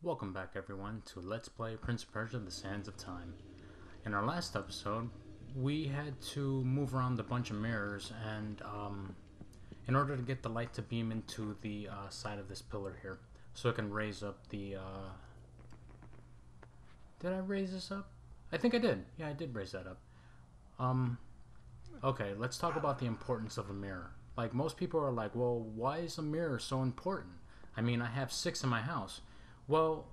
Welcome back everyone to Let's Play Prince of Persia: The Sands of Time. In our last episode, we had to move around a bunch of mirrors and in order to get the light to beam into the side of this pillar here, so it can raise up the... Did I raise this up? I think I did. Yeah, I did raise that up. Okay, let's talk about the importance of a mirror. Like, most people are like, well, why is a mirror so important? I mean, I have 6 in my house. Well,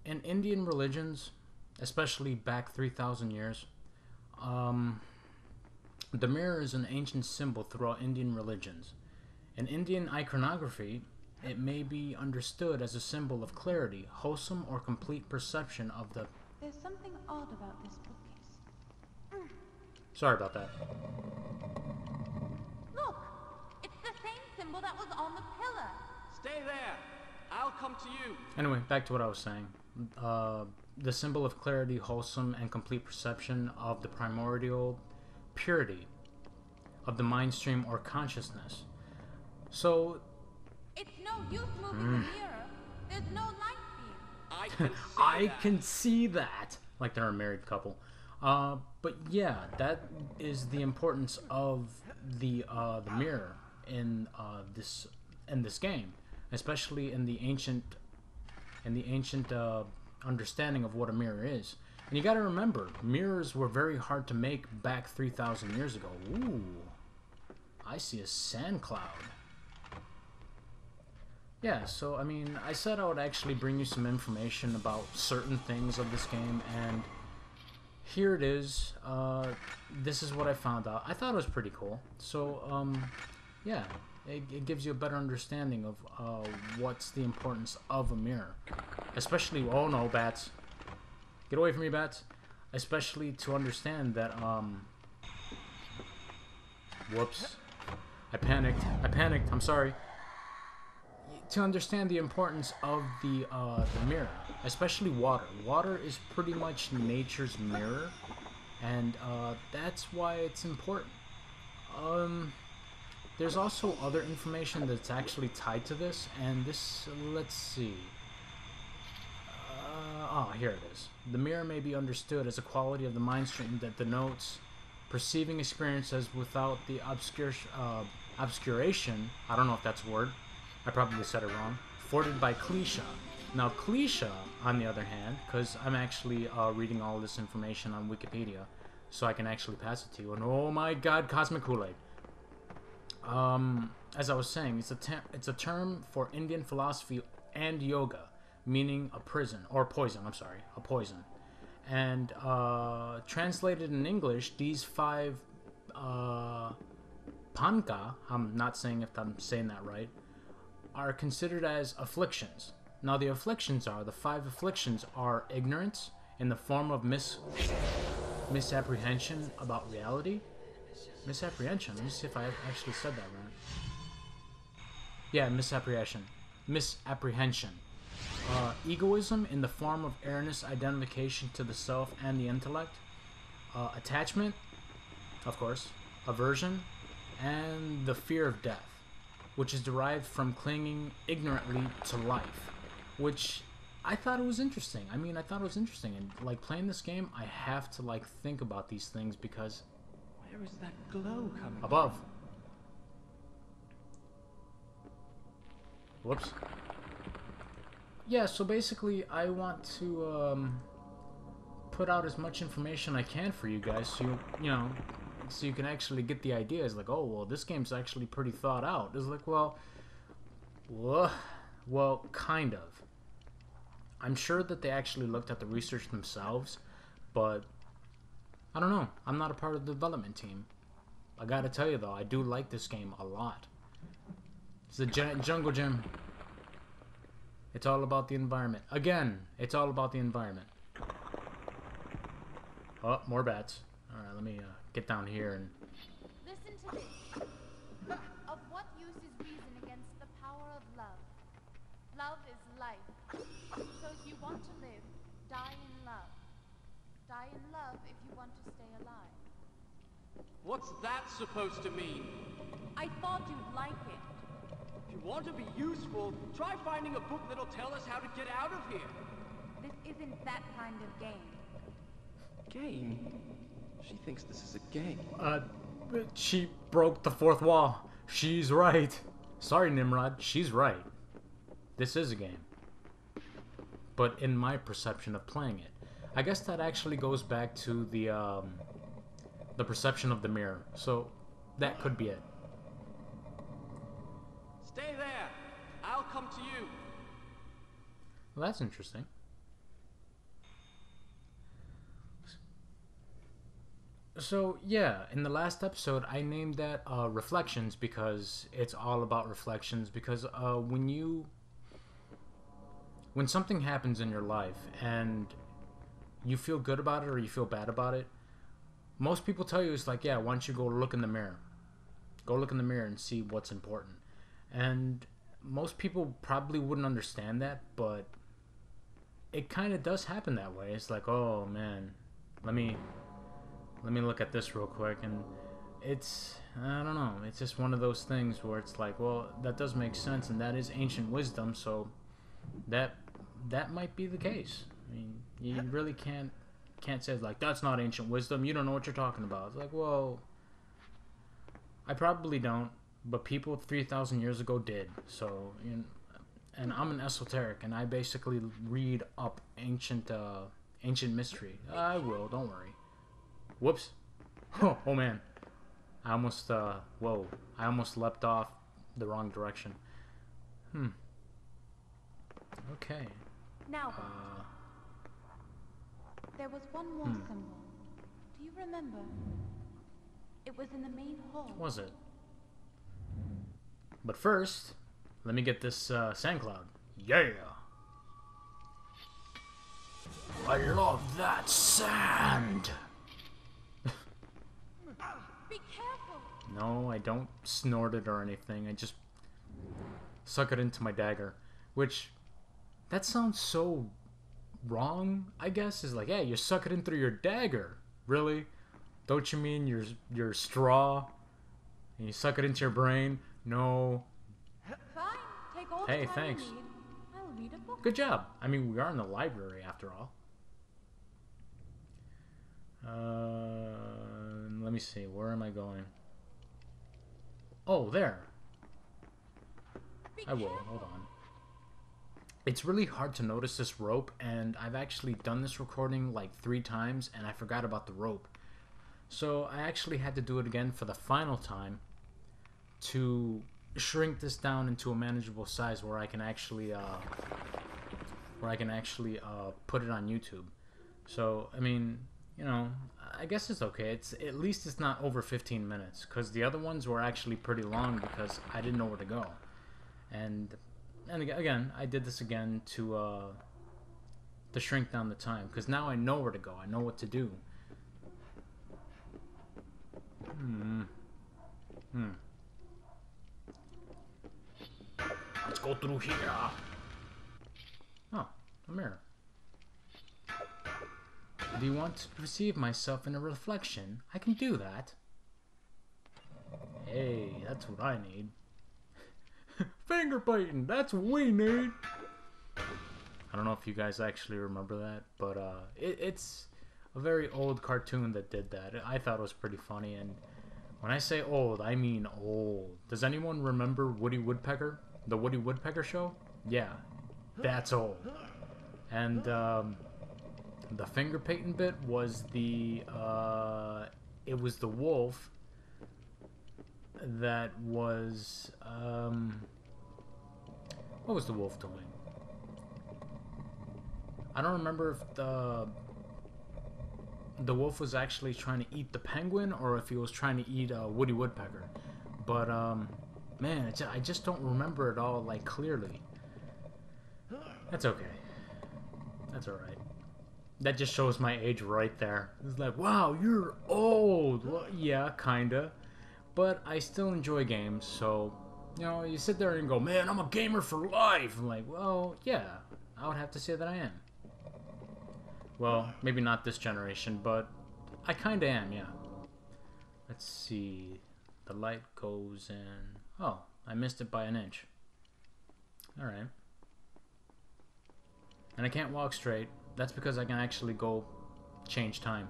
in Indian religions, especially back 3,000 years, the mirror is an ancient symbol throughout Indian religions. In Indian iconography, it may be understood as a symbol of clarity, wholesome or complete perception of the... There's something odd about this bookcase. Sorry about that. Look! It's the same symbol that was on the pillar! Stay there! I'll come to you! Anyway, back to what I was saying. The symbol of clarity, wholesome, and complete perception of the primordial purity of the mind stream or consciousness. So... It's no use moving the mirror. There's no light beam. I can see I that. can see that! Like they're a married couple. But yeah, that is the importance of the mirror in this game, especially in the ancient understanding of what a mirror is. And you got to remember, mirrors were very hard to make back 3,000 years ago. Ooh, I see a sand cloud. Yeah, so I mean, I said I would actually bring you some information about certain things of this game, and here it is. This is what I found out. I thought it was pretty cool. So, yeah, it gives you a better understanding of what's the importance of a mirror. Especially, oh no, bats. Get away from me, bats. Especially to understand that, whoops. I panicked. I'm sorry. To understand the importance of the mirror, especially water. Water is pretty much nature's mirror, and that's why it's important. There's also other information that's actually tied to this, and this, let's see. Here it is. The mirror may be understood as a quality of the mind stream that denotes perceiving experiences without the obscuration, I don't know if that's a word, I probably said it wrong, afforded by Klesha. Now Klesha, on the other hand, because I'm actually reading all this information on Wikipedia, so I can actually pass it to you, and oh my god, Cosmic Kool-Aid. As I was saying, it's a term for Indian philosophy and yoga, meaning a prison, or poison, I'm sorry, a poison. And translated in English, these 5 panka, I'm not saying if I'm saying that right, are considered as afflictions. Now the 5 afflictions are ignorance in the form of misapprehension about reality. Misapprehension, let me see if I actually said that right. Yeah, misapprehension. Egoism in the form of erroneous identification to the self and the intellect. Attachment, of course. Aversion, and the fear of death, which is derived from clinging ignorantly to life, which I thought it was interesting. I mean, I thought it was interesting, and like playing this game, I have to like think about these things because Where is that glow coming above. Whoops. Yeah, so basically, I want to put out as much information I can for you guys, so so you can actually get the idea. It's like, oh, well, this game's actually pretty thought out. It's like, well, kind of. I'm sure that they actually looked at the research themselves, but I don't know. I'm not a part of the development team. I gotta tell you, though, I do like this game a lot. It's a giant jungle gym. It's all about the environment. Again, it's all about the environment. Oh, more bats. Alright, let me get down here and... Listen to this. Of what use is reason against the power of love? Love is life. So if you want to live, die in love. Die in love if you want to stay alive. What's that supposed to mean? I thought you'd like it. If you want to be useful, try finding a book that'll tell us how to get out of here. This isn't that kind of game. Game? She thinks this is a game. She broke the fourth wall. She's right. Sorry, Nimrod. She's right. This is a game. But in my perception of playing it. I guess that actually goes back to the perception of the mirror. So, that could be it. Stay there. I'll come to you. Well, that's interesting. So, yeah, in the last episode, I named that Reflections because it's all about reflections. Because when something happens in your life and you feel good about it or you feel bad about it, most people tell you it's like, yeah, why don't you go look in the mirror? Go look in the mirror and see what's important. And most people probably wouldn't understand that, but it kind of does happen that way. It's like, oh man, let me look at this real quick. And it's, I don't know, it's just one of those things where it's like, well, that does make sense, and that is ancient wisdom, so that might be the case. I mean, you really can't say like, that's not ancient wisdom, you don't know what you're talking about. It's like, well, I probably don't, but people 3,000 years ago did. So, you know, and I'm an esoteric, and I basically read up ancient mystery. I will, don't worry. Whoops. Oh man. I almost whoa. I almost leapt off the wrong direction. Okay. Now, there was one more symbol. Do you remember? It was in the main hall. Was it? But first, let me get this sand cloud. Yeah! I love that sand! Be careful! No, I don't snort it or anything. I just suck it into my dagger. Which, that sounds so wrong, I guess. Is like, yeah, you suck it in through your dagger. Really? Don't you mean your straw? And you suck it into your brain? No. Fine, take all Hey, the time thanks. you need. I'll read a book. Good job. I mean, we are in the library after all. Let me see. Where am I going? Oh, there. I will. Hold on. It's really hard to notice this rope, and I've actually done this recording like 3 times, and I forgot about the rope. So I actually had to do it again for the final time to shrink this down into a manageable size where I can actually put it on YouTube. So I mean, you know, I guess it's okay. It's at least it's not over 15 minutes, because the other ones were actually pretty long because I didn't know where to go. And again, I did this again to shrink down the time, because now I know where to go. I know what to do. Let's go through here. Oh, a mirror. Do you want to perceive myself in a reflection? I can do that. Hey, that's what I need. Finger biting, that's what we need. I don't know if you guys actually remember that, but it's a very old cartoon that did that. I thought it was pretty funny, and when I say old, I mean old. Does anyone remember Woody Woodpecker? The Woody Woodpecker show? Yeah, that's old. And the finger painting bit was it was the wolf that was, what was the wolf doing? I don't remember if the wolf was actually trying to eat the penguin or if he was trying to eat Woody Woodpecker. But, man, I just don't remember it all, like, clearly. That's okay. That's alright. That just shows my age right there. It's like, wow, you're old. Well, yeah, kinda. But I still enjoy games, so, you know, you sit there and go, man, I'm a gamer for life. I'm like, well, yeah, I would have to say that I am. Well, maybe not this generation, but I kinda am, yeah. Let's see. The light goes in. Oh, I missed it by an inch. Alright. And I can't walk straight. That's because I can actually go change time.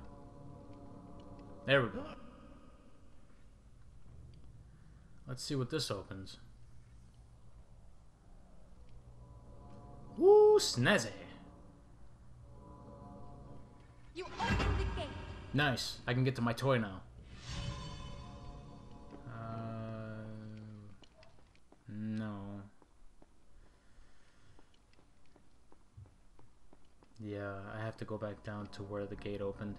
There we go. Let's see what this opens. Woo, snazzy. You open the gate. Nice. I can get to my toy now. No. Yeah, I have to go back down to where the gate opened.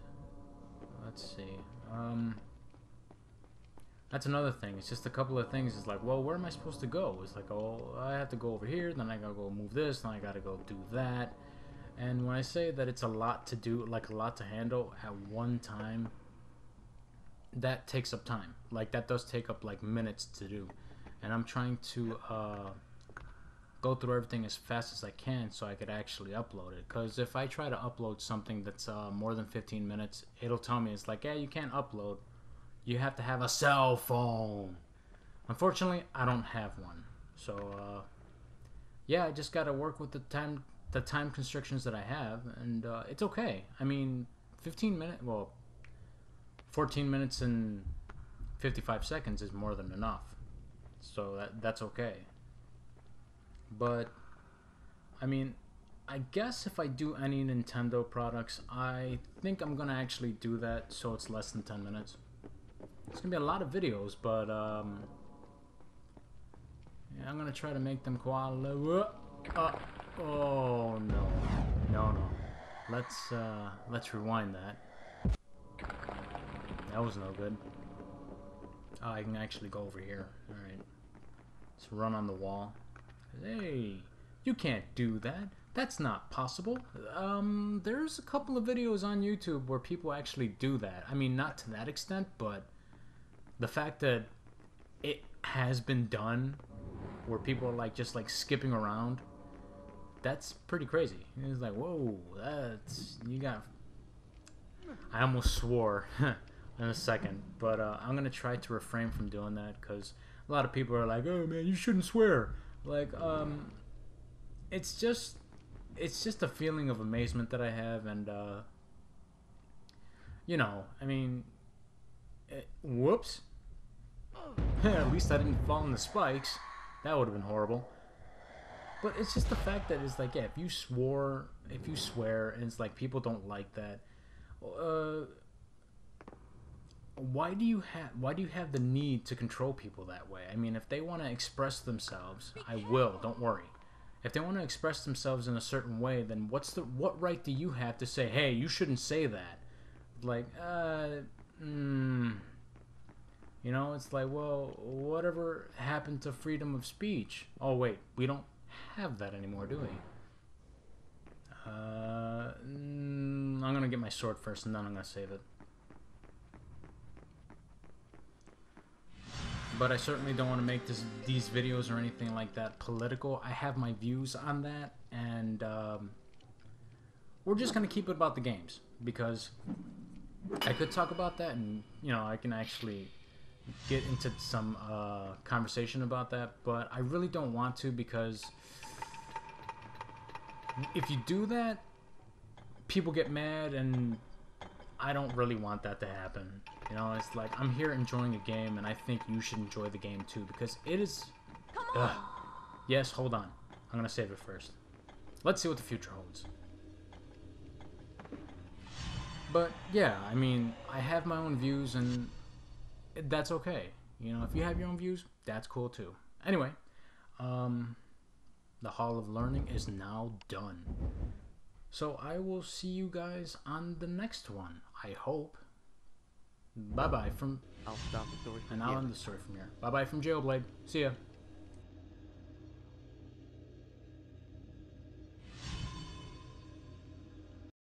Let's see. That's another thing. It's just a couple of things. It's like, well, where am I supposed to go? It's like, oh, I have to go over here, then I gotta go move this, then I gotta go do that. And when I say that it's a lot to do, like a lot to handle at one time, that takes up time. Like, that does take up like minutes to do. And I'm trying to go through everything as fast as I can so I could actually upload it. Because if I try to upload something that's more than 15 minutes, it'll tell me, it's like, yeah, you can't upload. You have to have a cell phone. Unfortunately, I don't have one. So, yeah, I just gotta work with the time constrictions that I have, and it's okay. I mean, 15 minutes, well, 14 minutes and 55 seconds is more than enough. So that's okay. But, I mean, I guess if I do any Nintendo products, I think I'm gonna actually do that so it's less than 10 minutes. It's gonna be a lot of videos, but yeah, I'm gonna try to make them quality. Oh no. Let's rewind that. That was no good. Oh, I can actually go over here. All right, let's run on the wall. Hey, you can't do that. That's not possible. There's a couple of videos on YouTube where people actually do that. I mean, not to that extent, but the fact that it has been done where people are like just like skipping around, that's pretty crazy. It's like, whoa, that's, you got, I almost swore in a second, but I'm gonna try to refrain from doing that because a lot of people are like, oh man, you shouldn't swear. Like, it's just a feeling of amazement that I have, and you know, I mean, whoops. At least I didn't fall in the spikes. That would have been horrible. But it's just the fact that it's like, yeah, if you swear, and it's like people don't like that, why do you have the need to control people that way? I mean, if they want to express themselves, I will. Don't worry. If they want to express themselves in a certain way, then what right do you have to say, hey, you shouldn't say that? Like, you know, it's like, well, whatever happened to freedom of speech? Oh, wait, we don't have that anymore, do we? I'm going to get my sword first, and then I'm going to save it. But I certainly don't want to make these videos or anything like that political. I have my views on that, and we're just going to keep it about the games, because I could talk about that, and, you know, I can actually get into some conversation about that, but I really don't want to, because if you do that, people get mad, and I don't really want that to happen. You know, it's like, I'm here enjoying a game, and I think you should enjoy the game too, because it is... Come on. Yes, hold on. I'm gonna save it first. Let's see what the future holds. But yeah, I mean, I have my own views, and that's okay. You know, if you have your own views, that's cool too. Anyway, the Hall of Learning is now done. So I will see you guys on the next one, I hope. Bye-bye from... I'll stop the story from And I'll here. end the story from here. Bye-bye from Jailblade. See ya.